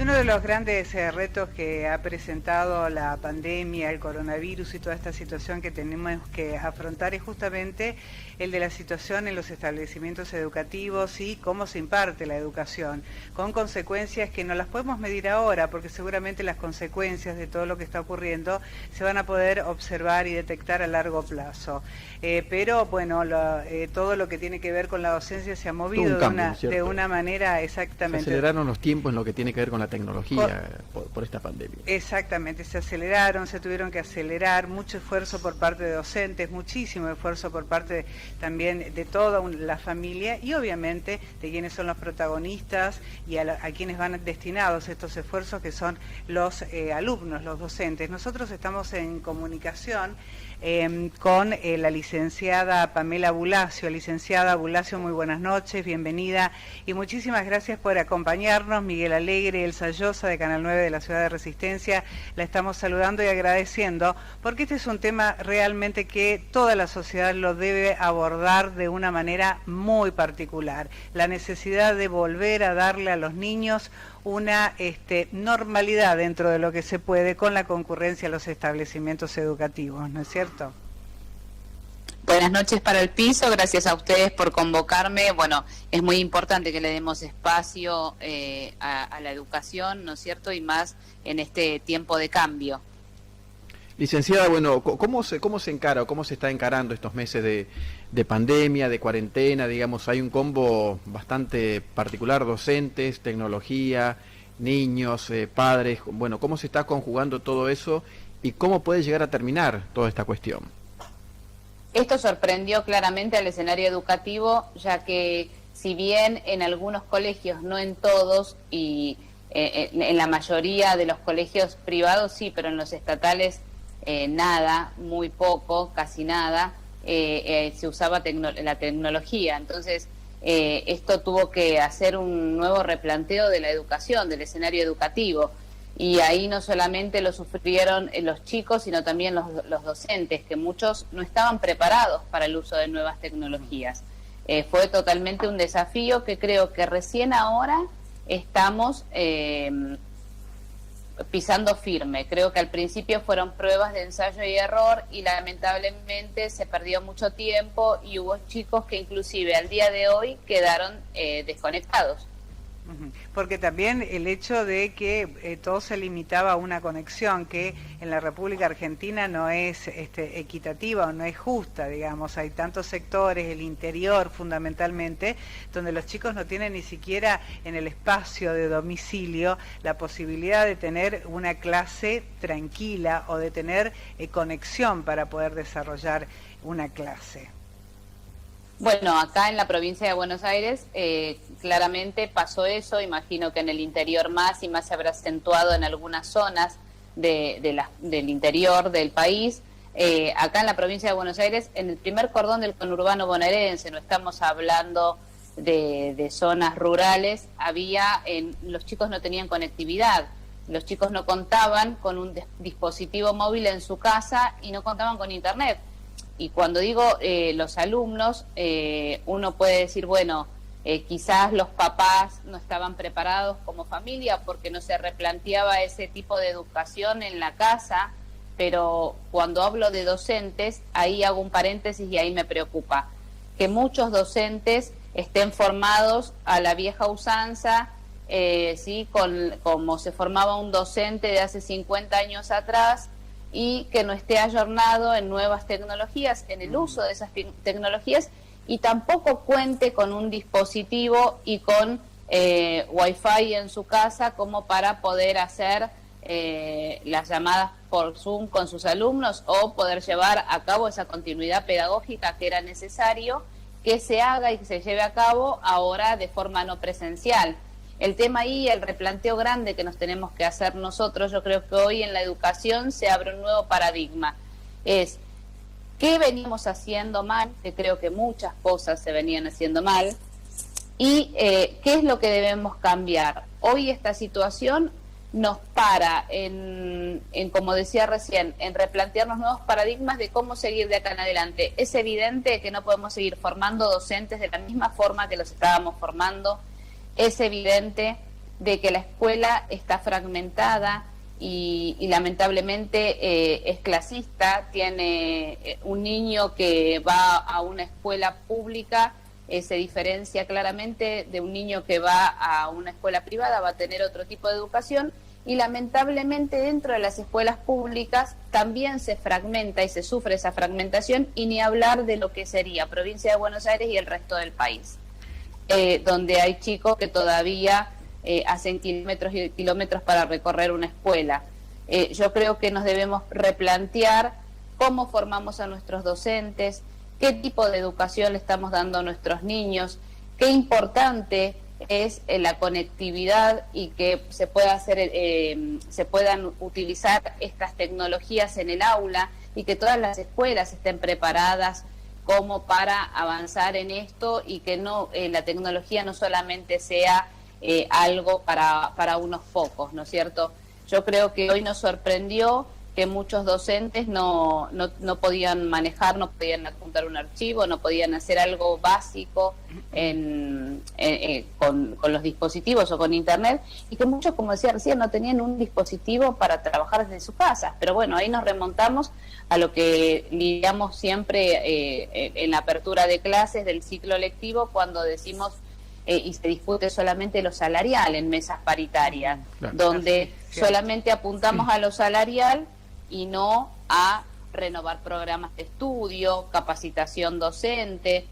uno de los grandes retos que ha presentado la pandemia, el coronavirus y toda esta situación que tenemos que afrontar es justamente el de la situación en los establecimientos educativos y cómo se imparte la educación, con consecuencias que no las podemos medir ahora, porque seguramente las consecuencias de todo lo que está ocurriendo se van a poder observar y detectar a largo plazo. Pero bueno, todo lo que tiene que ver con la docencia se ha movido de una manera exactamente. Se aceleraron los tiempos en lo que tiene que ver con la tecnología por esta pandemia. Exactamente, se aceleraron, se tuvieron que acelerar, mucho esfuerzo por parte de docentes, muchísimo esfuerzo por parte también de toda la familia y obviamente de quienes son los protagonistas y a quienes van destinados estos esfuerzos, que son los alumnos, los docentes. Nosotros estamos en comunicación con la licenciada Pamela Bulacio. Licenciada Bulacio, muy buenas noches, bienvenida y muchísimas gracias por acompañarnos. Miguel Alegre, Elsa Llosa de Canal 9 de la Ciudad de Resistencia, la estamos saludando y agradeciendo, porque este es un tema realmente que toda la sociedad lo debe abordar de una manera muy particular. La necesidad de volver a darle a los niños una normalidad dentro de lo que se puede con la concurrencia a los establecimientos educativos, ¿no es cierto? Buenas noches para el piso, gracias a ustedes por convocarme. Bueno, es muy importante que le demos espacio a la educación, ¿no es cierto? Y más en este tiempo de cambio. Licenciada, bueno, ¿cómo se encara o cómo se está encarando estos meses de pandemia, de cuarentena? Digamos, hay un combo bastante particular, docentes, tecnología, niños, padres. Bueno, ¿cómo se está conjugando todo eso y cómo puede llegar a terminar toda esta cuestión? Esto sorprendió claramente al escenario educativo, ya que si bien en algunos colegios, no en todos, y en la mayoría de los colegios privados sí, pero en los estatales nada, muy poco, casi nada, se usaba la tecnología. Entonces, esto tuvo que hacer un nuevo replanteo de la educación, del escenario educativo. Y ahí no solamente lo sufrieron los chicos, sino también los docentes, que muchos no estaban preparados para el uso de nuevas tecnologías. Fue totalmente un desafío que creo que recién ahora estamos pisando firme. Creo que al principio fueron pruebas de ensayo y error y lamentablemente se perdió mucho tiempo y hubo chicos que inclusive al día de hoy quedaron desconectados. Porque también el hecho de que todo se limitaba a una conexión que en la República Argentina no es equitativa o no es justa, digamos. Hay tantos sectores, el interior fundamentalmente, donde los chicos no tienen ni siquiera en el espacio de domicilio la posibilidad de tener una clase tranquila o de tener conexión para poder desarrollar una clase. Bueno, acá en la provincia de Buenos Aires claramente pasó eso, imagino que en el interior más y más se habrá acentuado en algunas zonas del interior del país. Acá en la provincia de Buenos Aires, en el primer cordón del conurbano bonaerense, no estamos hablando de zonas rurales, los chicos no tenían conectividad, los chicos no contaban con un dispositivo móvil en su casa y no contaban con internet. Y cuando digo los alumnos, uno puede decir, bueno, quizás los papás no estaban preparados como familia porque no se replanteaba ese tipo de educación en la casa, pero cuando hablo de docentes, ahí hago un paréntesis y ahí me preocupa. Que muchos docentes estén formados a la vieja usanza, ¿sí? Como se formaba un docente de hace 50 años atrás, y que no esté ayornado en nuevas tecnologías, en el uso de esas tecnologías, y tampoco cuente con un dispositivo y con Wi-Fi en su casa como para poder hacer las llamadas por Zoom con sus alumnos o poder llevar a cabo esa continuidad pedagógica que era necesario que se haga y que se lleve a cabo ahora de forma no presencial. El tema ahí, el replanteo grande que nos tenemos que hacer nosotros, yo creo que hoy en la educación se abre un nuevo paradigma. Es, ¿qué venimos haciendo mal? Que creo que muchas cosas se venían haciendo mal. Y ¿qué es lo que debemos cambiar? Hoy esta situación nos para en, como decía recién, en replantearnos nuevos paradigmas de cómo seguir de acá en adelante. Es evidente que no podemos seguir formando docentes de la misma forma que los estábamos formando. Es evidente de que la escuela está fragmentada y lamentablemente es clasista. Tiene un niño que va a una escuela pública, se diferencia claramente de un niño que va a una escuela privada, va a tener otro tipo de educación, y lamentablemente dentro de las escuelas públicas también se fragmenta y se sufre esa fragmentación, y ni hablar de lo que sería provincia de Buenos Aires y el resto del país, donde hay chicos que todavía hacen kilómetros y kilómetros para recorrer una escuela. Yo creo que nos debemos replantear cómo formamos a nuestros docentes, qué tipo de educación le estamos dando a nuestros niños, qué importante es la conectividad y que se pueda hacer, se puedan utilizar estas tecnologías en el aula, y que todas las escuelas estén preparadas como para avanzar en esto, y que no la tecnología no solamente sea algo para unos pocos, ¿no es cierto? Yo creo que hoy nos sorprendió que muchos docentes no podían manejar, no podían adjuntar un archivo, no podían hacer algo básico con los dispositivos o con internet, y que muchos, como decía recién, no tenían un dispositivo para trabajar desde su casa. Pero bueno, ahí nos remontamos a lo que lidiamos siempre en la apertura de clases del ciclo lectivo, cuando decimos y se discute solamente lo salarial en mesas paritarias, claro, donde solamente apuntamos a lo salarial y no a renovar programas de estudio, capacitación docente.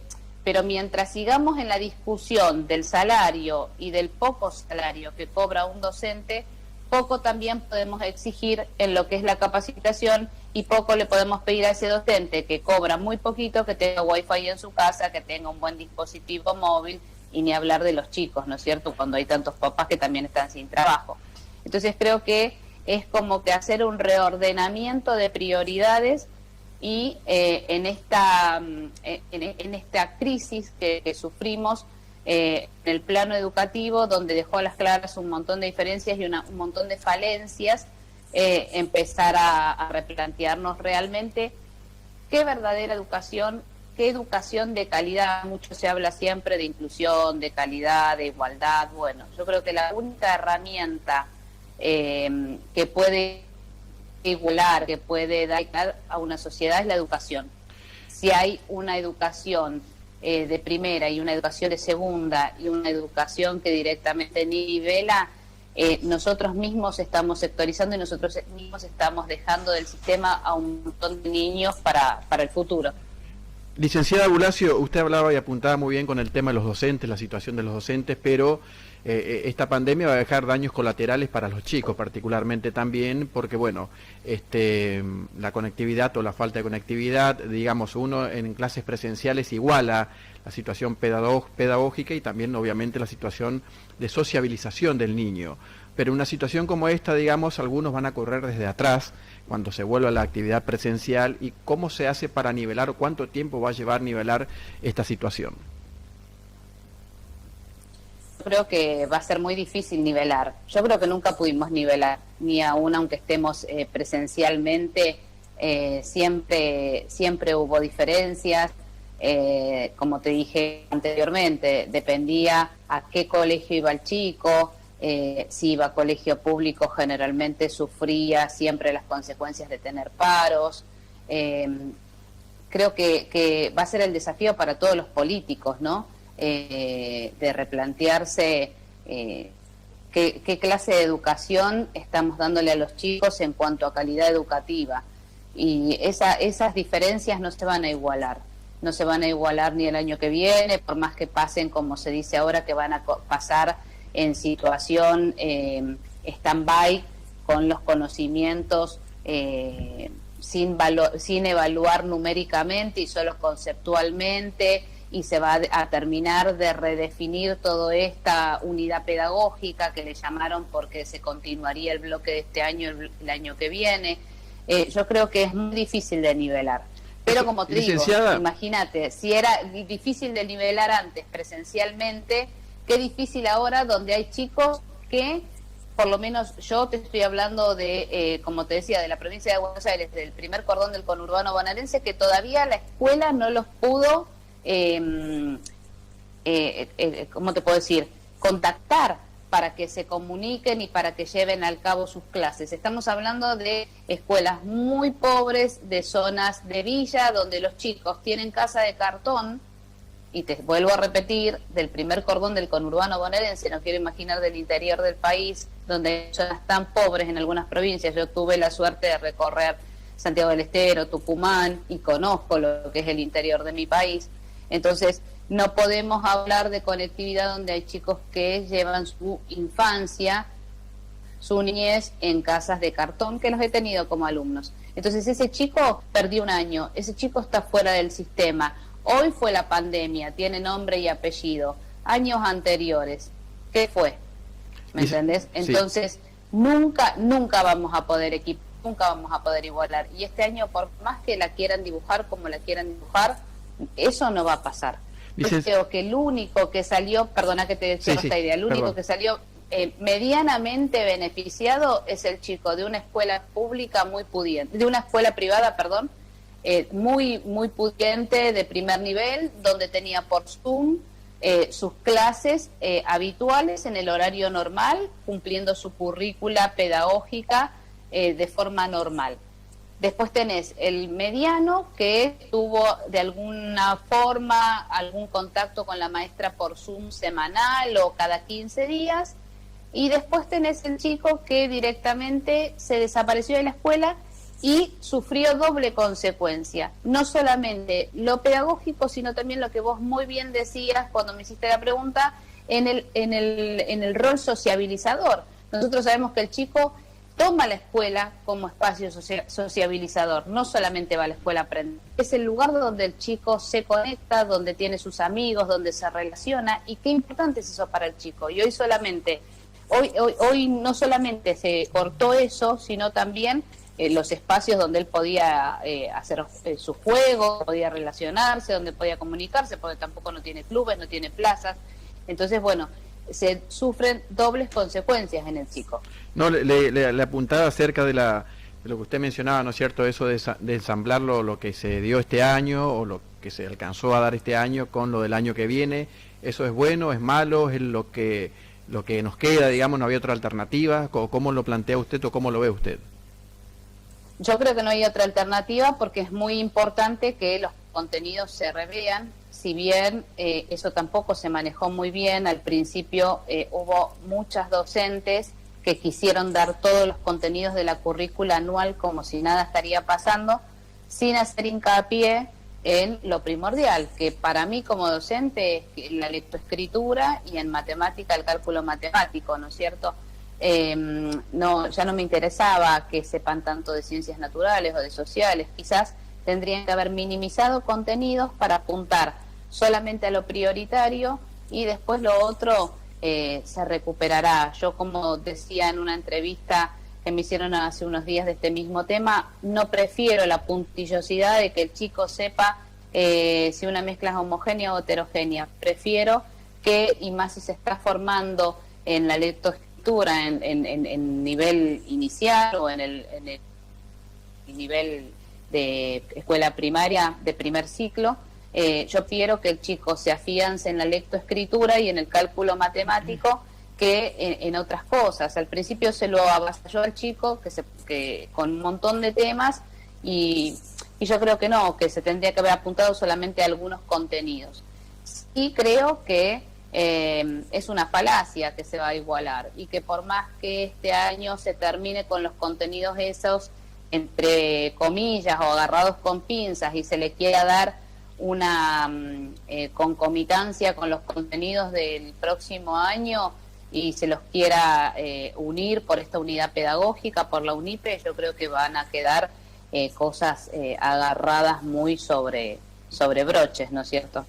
Pero mientras sigamos en la discusión del salario y del poco salario que cobra un docente, poco también podemos exigir en lo que es la capacitación, y poco le podemos pedir a ese docente que cobra muy poquito, que tenga wifi en su casa, que tenga un buen dispositivo móvil, y ni hablar de los chicos, ¿no es cierto?, cuando hay tantos papás que también están sin trabajo. Entonces creo que es como que hacer un reordenamiento de prioridades, y en esta crisis que sufrimos en el plano educativo, donde dejó a las claras un montón de diferencias y un montón de falencias, empezar a replantearnos realmente qué verdadera educación, qué educación de calidad. Mucho se habla siempre de inclusión, de calidad, de igualdad. Bueno, yo creo que la única herramienta que puede igualar, que puede dar a una sociedad es la educación. Si hay una educación de primera y una educación de segunda y una educación que directamente nivela, nosotros mismos estamos sectorizando y nosotros mismos estamos dejando del sistema a un montón de niños para el futuro. Licenciada Bulacio, usted hablaba y apuntaba muy bien con el tema de los docentes, la situación de los docentes, pero esta pandemia va a dejar daños colaterales para los chicos particularmente también, porque bueno, la conectividad o la falta de conectividad, digamos, uno en clases presenciales iguala la situación pedagógica y también obviamente la situación de sociabilización del niño. Pero en una situación como esta, digamos, algunos van a correr desde atrás cuando se vuelva a la actividad presencial. ¿Y cómo se hace para nivelar, o cuánto tiempo va a llevar nivelar esta situación? Creo que va a ser muy difícil nivelar. Yo creo que nunca pudimos nivelar, ni aún aunque estemos presencialmente, siempre hubo diferencias. Como te dije anteriormente, dependía a qué colegio iba el chico. Si iba a colegio público, generalmente sufría siempre las consecuencias de tener paros. Creo que va a ser el desafío para todos los políticos, ¿no? De replantearse qué clase de educación estamos dándole a los chicos en cuanto a calidad educativa. Y esas diferencias no se van a igualar. No se van a igualar ni el año que viene, por más que pasen, como se dice ahora, que van a pasar en situación stand-by, con los conocimientos sin evaluar numéricamente y solo conceptualmente, y se va a terminar de redefinir toda esta unidad pedagógica que le llamaron, porque se continuaría el bloque de este año el año que viene. Yo creo que es muy difícil de nivelar. Pero como te digo, imagínate, si era difícil de nivelar antes presencialmente, qué difícil ahora, donde hay chicos que, por lo menos yo te estoy hablando de, como te decía, de la provincia de Buenos Aires, del primer cordón del conurbano bonaerense, que todavía la escuela no los pudo, ¿cómo te puedo decir?, contactar para que se comuniquen y para que lleven al cabo sus clases. Estamos hablando de escuelas muy pobres, de zonas de villa, donde los chicos tienen casa de cartón, y te vuelvo a repetir, del primer cordón del conurbano bonaerense, no quiero imaginar del interior del país, donde hay zonas tan pobres en algunas provincias. Yo tuve la suerte de recorrer Santiago del Estero, Tucumán, y conozco lo que es el interior de mi país. Entonces, no podemos hablar de conectividad donde hay chicos que llevan su infancia, su niñez en casas de cartón, que los he tenido como alumnos. Entonces ese chico perdió un año, ese chico está fuera del sistema. Hoy fue la pandemia, tiene nombre y apellido. Años anteriores, ¿qué fue? ¿Me entendés? Entonces nunca vamos a poder equipar, nunca vamos a poder igualar. Y este año, por más que la quieran dibujar como la quieran dibujar, eso no va a pasar. Yo creo que el único que salió, perdona que te cierro esta idea, el único que salió medianamente beneficiado es el chico de una escuela pública muy pudiente, de una escuela privada, perdón, muy pudiente, de primer nivel, donde tenía por Zoom sus clases habituales en el horario normal, cumpliendo su currícula pedagógica de forma normal. Después tenés el mediano, que tuvo de alguna forma algún contacto con la maestra por Zoom semanal o cada 15 días. Y después tenés el chico que directamente se desapareció de la escuela y sufrió doble consecuencia. No solamente lo pedagógico, sino también lo que vos muy bien decías cuando me hiciste la pregunta, en el rol sociabilizador. Nosotros sabemos que el chico toma la escuela como espacio sociabilizador, no solamente va a la escuela a aprender. Es el lugar donde el chico se conecta, donde tiene sus amigos, donde se relaciona, y qué importante es eso para el chico. Y hoy no solamente se cortó eso, sino también los espacios donde él podía hacer sus juegos, podía relacionarse, donde podía comunicarse, porque tampoco no tiene clubes, no tiene plazas. Entonces, bueno, se sufren dobles consecuencias en el chico. No, le apuntaba acerca de lo que usted mencionaba, ¿no es cierto? Eso de ensamblar lo que se dio este año o lo que se alcanzó a dar este año con lo del año que viene. ¿Eso es bueno, es malo, es lo que nos queda, digamos, no había otra alternativa? ¿Cómo lo plantea usted o cómo lo ve usted? Yo creo que no hay otra alternativa, porque es muy importante que los contenidos se revean. Si bien eso tampoco se manejó muy bien, al principio hubo muchas docentes que quisieron dar todos los contenidos de la currícula anual como si nada estaría pasando, sin hacer hincapié en lo primordial, que para mí como docente es la lectoescritura y en matemática el cálculo matemático, ¿no es cierto? Ya no me interesaba que sepan tanto de ciencias naturales o de sociales, quizás tendrían que haber minimizado contenidos para apuntar solamente a lo prioritario y después lo otro se recuperará. Yo, como decía en una entrevista que me hicieron hace unos días de este mismo tema, no prefiero la puntillosidad de que el chico sepa si una mezcla es homogénea o heterogénea. Prefiero que, y más si se está formando en la lectoescritura en nivel inicial o en el nivel de escuela primaria de primer ciclo, yo quiero que el chico se afiance en la lectoescritura y en el cálculo matemático que en otras cosas. Al principio se lo avasalló al chico que con un montón de temas y yo creo que no, que se tendría que haber apuntado solamente a algunos contenidos. Y creo que es una falacia que se va a igualar y que por más que este año se termine con los contenidos esos, entre comillas o agarrados con pinzas, y se le quiera dar una concomitancia con los contenidos del próximo año y se los quiera unir por esta unidad pedagógica, por la UNIPE, yo creo que van a quedar cosas agarradas muy sobre broches, ¿no es cierto?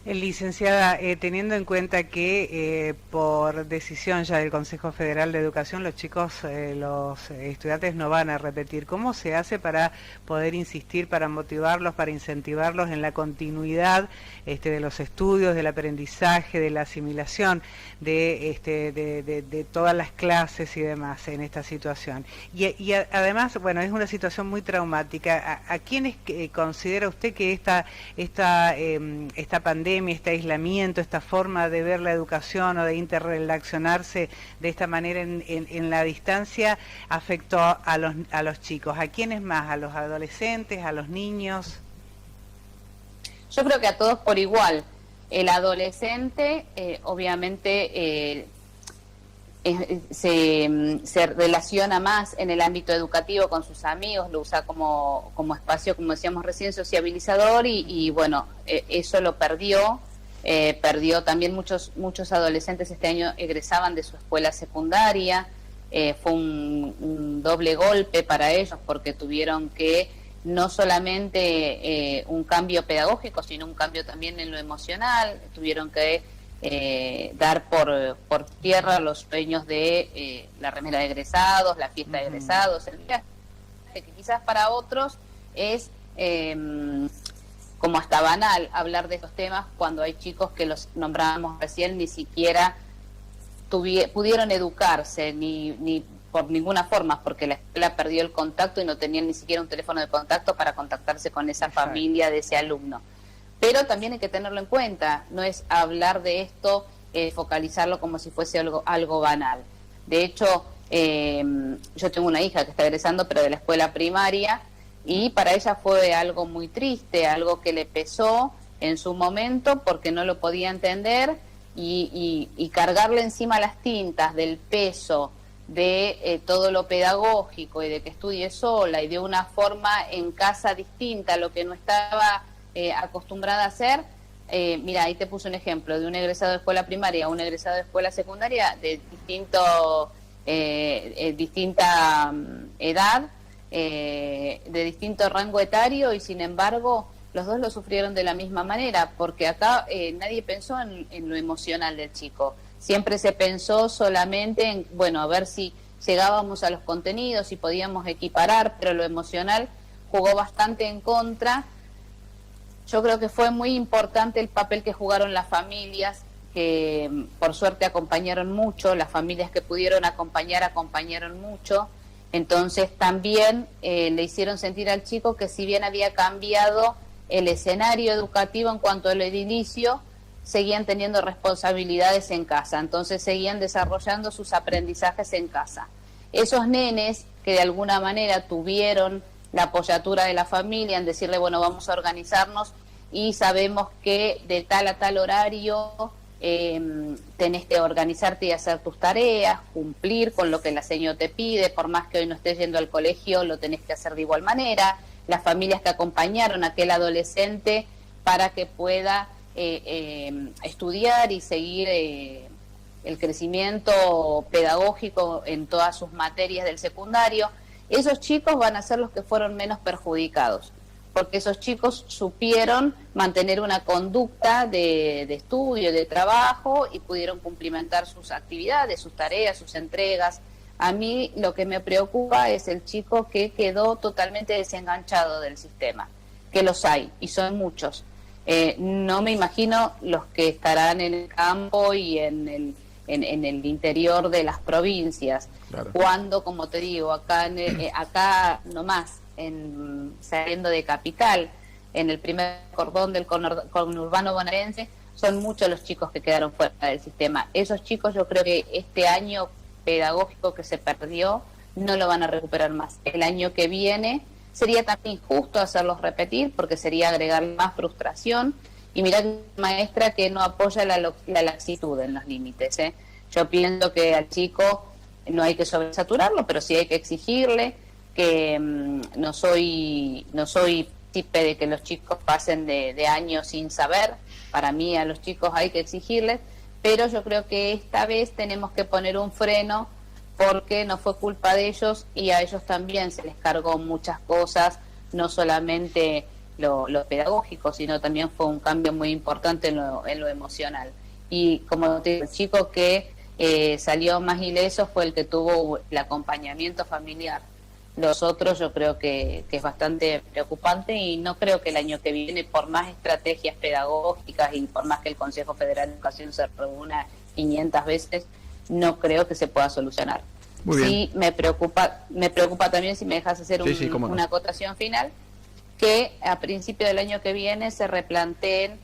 Licenciada, teniendo en cuenta que por decisión ya del Consejo Federal de Educación los estudiantes no van a repetir, ¿cómo se hace para poder insistir, para motivarlos, para incentivarlos en la continuidad de los estudios, del aprendizaje, de la asimilación de todas las clases y demás en esta situación? Y además, bueno, es una situación muy traumática. ¿A quiénes considera usted que esta pandemia pandemia, este aislamiento, esta forma de ver la educación o de interrelacionarse de esta manera en la distancia afectó a los chicos? ¿A quiénes más? ¿A los adolescentes? ¿A los niños? Yo creo que a todos por igual. El adolescente, obviamente, se relaciona más en el ámbito educativo con sus amigos, lo usa como espacio, como decíamos recién, sociabilizador y bueno, eso lo perdió. Perdió también muchos adolescentes este año egresaban de su escuela secundaria. Fue un doble golpe para ellos porque tuvieron que no solamente un cambio pedagógico, sino un cambio también en lo emocional. Tuvieron que dar por tierra los sueños de la remera de egresados, la fiesta de egresados, el viaje, que quizás para otros es como hasta banal hablar de estos temas cuando hay chicos que los nombrábamos recién ni siquiera pudieron educarse ni por ninguna forma, porque la escuela perdió el contacto y no tenían ni siquiera un teléfono de contacto para contactarse con esa familia de ese alumno. Pero también hay que tenerlo en cuenta, no es hablar de esto, focalizarlo como si fuese algo banal. De hecho, yo tengo una hija que está egresando, pero de la escuela primaria, y para ella fue algo muy triste, algo que le pesó en su momento porque no lo podía entender y cargarle encima las tintas del peso de todo lo pedagógico y de que estudie sola y de una forma en casa distinta a lo que no estaba acostumbrada a hacer. Mira, ahí te puse un ejemplo de un egresado de escuela primaria, un egresado de escuela secundaria de distinta edad, de distinto rango etario, y sin embargo los dos lo sufrieron de la misma manera, porque acá nadie pensó en lo emocional del chico. Siempre se pensó solamente en, bueno, a ver si llegábamos a los contenidos, si podíamos equiparar, pero lo emocional jugó bastante en contra. Yo creo que fue muy importante el papel que jugaron las familias, que por suerte acompañaron mucho, las familias que pudieron acompañaron mucho. Entonces también le hicieron sentir al chico que si bien había cambiado el escenario educativo en cuanto al edilicio, seguían teniendo responsabilidades en casa, entonces seguían desarrollando sus aprendizajes en casa. Esos nenes que de alguna manera tuvieron la apoyatura de la familia en decirle, bueno, vamos a organizarnos y sabemos que de tal a tal horario tenés que organizarte y hacer tus tareas, cumplir con lo que la señora te pide, por más que hoy no estés yendo al colegio, lo tenés que hacer de igual manera. Las familias que acompañaron a aquel adolescente para que pueda estudiar y seguir el crecimiento pedagógico en todas sus materias del secundario, esos chicos van a ser los que fueron menos perjudicados, porque esos chicos supieron mantener una conducta de estudio, de trabajo, y pudieron cumplimentar sus actividades, sus tareas, sus entregas. A mí lo que me preocupa es el chico que quedó totalmente desenganchado del sistema, que los hay, y son muchos. No me imagino los que estarán en el campo y en el interior de las provincias, claro. Cuando, como te digo, acá nomás, saliendo de Capital, en el primer cordón del conurbano bonaerense, son muchos los chicos que quedaron fuera del sistema. Esos chicos, yo creo que este año pedagógico que se perdió no lo van a recuperar más. El año que viene sería también injusto hacerlos repetir, porque sería agregar más frustración. Y mirá, maestra que no apoya la laxitud en los límites. Yo pienso que al chico no hay que sobresaturarlo, pero sí hay que exigirle, que no soy partícipe de que los chicos pasen de años sin saber. Para mí a los chicos hay que exigirles, pero yo creo que esta vez tenemos que poner un freno, porque no fue culpa de ellos y a ellos también se les cargó muchas cosas, no solamente lo pedagógico, sino también fue un cambio muy importante en lo emocional. Y como te digo, el chico que salió más ileso fue el que tuvo el acompañamiento familiar. Los otros yo creo que es bastante preocupante, y no creo que el año que viene, por más estrategias pedagógicas y por más que el Consejo Federal de Educación se reúna 500 veces, no creo que se pueda solucionar. Muy bien. Sí, me preocupa también, si me dejas hacer una acotación final, que a principio del año que viene se replanteen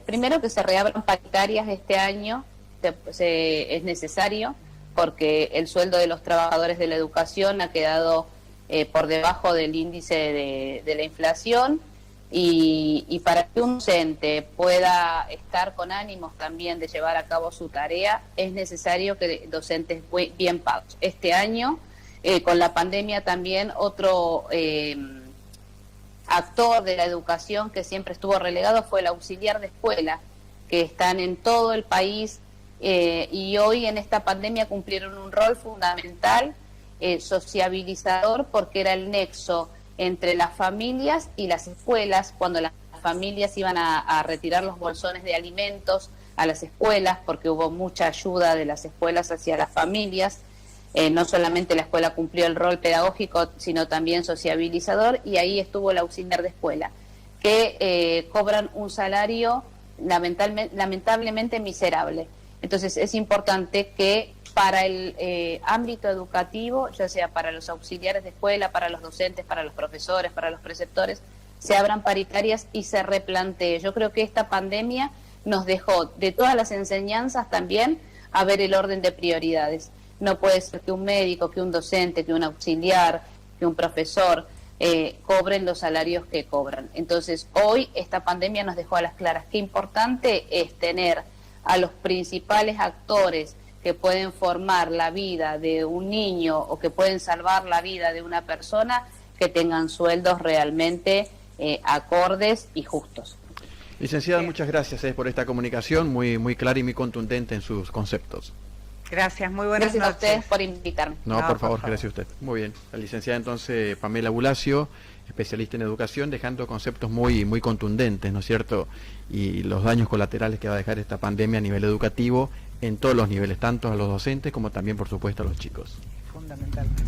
Primero que se reabran paritarias este año, es necesario, porque el sueldo de los trabajadores de la educación ha quedado por debajo del índice de la inflación, y para que un docente pueda estar con ánimos también de llevar a cabo su tarea, es necesario que docentes bien pagos. Este año, con la pandemia también, otro actor de la educación que siempre estuvo relegado fue el auxiliar de escuela, que están en todo el país, y hoy en esta pandemia cumplieron un rol fundamental, sociabilizador, porque era el nexo entre las familias y las escuelas, cuando las familias iban a retirar los bolsones de alimentos a las escuelas, porque hubo mucha ayuda de las escuelas hacia las familias. No solamente la escuela cumplió el rol pedagógico, sino también sociabilizador, y ahí estuvo el auxiliar de escuela, que cobran un salario lamentablemente miserable. Entonces es importante que para el ámbito educativo, ya sea para los auxiliares de escuela, para los docentes, para los profesores, para los preceptores, se abran paritarias y se replantee. Yo creo que esta pandemia nos dejó de todas las enseñanzas también a ver el orden de prioridades. No puede ser que un médico, que un docente, que un auxiliar, que un profesor cobren los salarios que cobran. Entonces, hoy esta pandemia nos dejó a las claras qué importante es tener a los principales actores que pueden formar la vida de un niño o que pueden salvar la vida de una persona, que tengan sueldos realmente acordes y justos. Licenciada, muchas gracias por esta comunicación, muy clara y muy contundente en sus conceptos. Gracias, muy buenas noches. Gracias a ustedes noches. por invitarme. No, por favor, gracias a usted. Muy bien. La licenciada entonces Pamela Bulacio, especialista en educación, dejando conceptos muy contundentes, ¿no es cierto? Y los daños colaterales que va a dejar esta pandemia a nivel educativo, en todos los niveles, tanto a los docentes como también, por supuesto, a los chicos. Fundamentalmente.